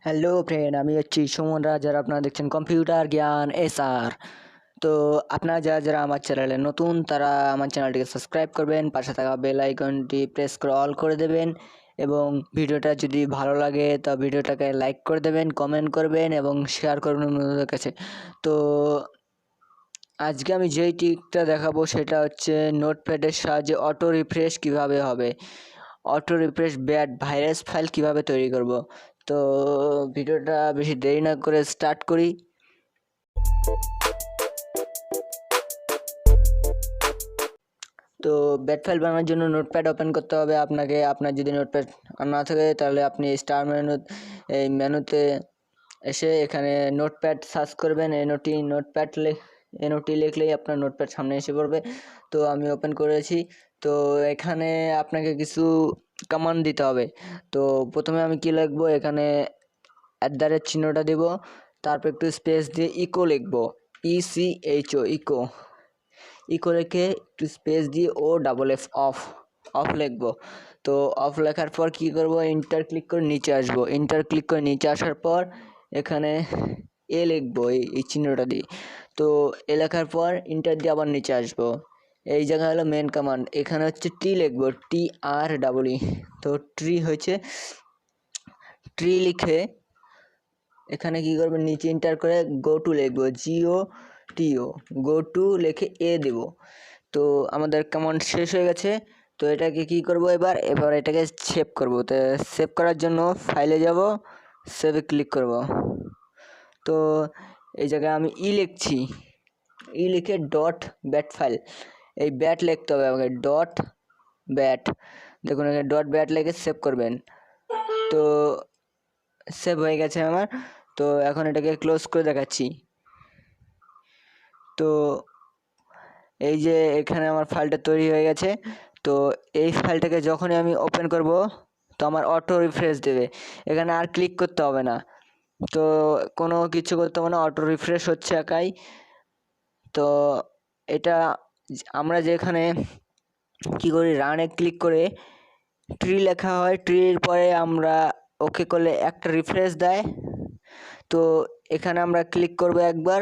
Hello friend, আমি হচ্ছি সুমন রাজ আর আপনারা দেখছেন কম্পিউটার জ্ঞান SR। তো আপনারা যারা যারা আমার চ্যানেলে নতুন তারা আমার চ্যানেলটিকে সাবস্ক্রাইব করবেন, পাশে থাকা বেল আইকনটি প্রেস করে অল করে দেবেন এবং ভিডিওটা যদি ভালো লাগে তা ভিডিওটাকে লাইক করে দেবেন, কমেন্ট করবেন এবং শেয়ার করবেন অন্যদের কাছে। তো আজকে আমি যেই ট্রিকটা দেখাবো সেটা হচ্ছে নোটপ্যাডের সাহায্যে অটো রিফ্রেশ কিভাবে হবে, auto refresh bad virus file কিভাবে তৈরি করব। তো ভিডিওটা বেশি দেরি না করে স্টার্ট করি। তো ব্যাড ফাইল বানানোর জন্য নোটপ্যাড ওপেন করতে হবে আপনাকে। আপনার যদি নোটপ্যাড না থাকে তাহলে আপনি স্টার মেনুতে এসে এখানে নোটপ্যাড সার্চ করবেন, এনওটি লিখলেই আপনার নোটপ্যাড সামনে এসে পড়বে। তো আমি ওপেন করেছি। তো এখানে আপনাকে কিছু কমান্ড দিতে হবে। তো প্রথমে আমি কি লিখবো, এখানে @ চিহ্নটা দেব, তারপর একটু স্পেস দিয়ে ইকো লিখবো, ECHO ইকো লিখে একটু স্পেস দিয়ে OFF অফ লিখবো। তো অফ লেখার পর কি করব, এন্টার ক্লিক করে নিচে আসবো। এন্টার ক্লিক করে নিচে আসার পর এখানে লিখবো, এই চিহ্নটা দিয়ে। তো লেখার পর এন্টার দিয়ে আবার নিচে আসবো। এই জায়গা হলো মেন কমান্ড। এখানে হচ্ছে লিখবো, TREE। তো ট্রি হয়েছে, ট্রি লিখে এখানে কি করবেন, নিচে এন্টার করে গোটো লিখবো, গোটো লিখে দেব। তো আমাদের কমান্ড শেষ হয়ে গেছে। তো এটাকে কি করব, এবার এটাকে সেভ করব। তো সেভ করার জন্য ফাইলে যাব, সেভে ক্লিক করব। তো এই জায়গায় আমি লিখছি, লিখে .bat ফাইল, এই ব্যাট লিখতে হবে আমাকে, .bat। দেখুন এখানে .bat লিখে সেভ করবেন। তো সেভ হয়ে গেছে আমার। তো এখন এটাকে ক্লোজ করে দেখাচ্ছি। তো এই যে এখানে আমার ফাইলটা তৈরি হয়ে গেছে। তো এই ফাইলটাকে যখনই আমি ওপেন করব তো আমার অটো রিফ্রেশ দেবে, এখানে আর ক্লিক করতে হবে না, তো কোনো কিছু করতে হবে না, অটো রিফ্রেশ হচ্ছে একাই। তো এটা আমরা যেখানে কি করি, রানে ক্লিক করে ট্রি লেখা হয়, ট্রির পরে আমরা ওকে করলে একটা রিফ্রেশ দেয়। তো এখানে আমরা ক্লিক করব একবার,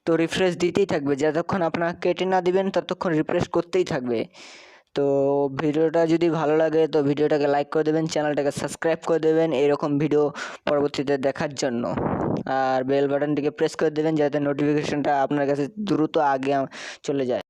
তো রিফ্রেশ দিতেই থাকবে, যতক্ষণ আপনারা কেটে না দিবেন ততক্ষণ রিফ্রেশ করতেই থাকবে। তো ভিডিওটা যদি ভালো লাগে তো ভিডিওটাকে লাইক করে দেবেন, চ্যানেলটাকে সাবস্ক্রাইব করে দেবেন এরকম ভিডিও পরবর্তীতে দেখার জন্য, আর বেল বাটনটিকে প্রেস করে দেবেন যাতে নোটিফিকেশনটা আপনার কাছে দ্রুত আগে চলে যায়।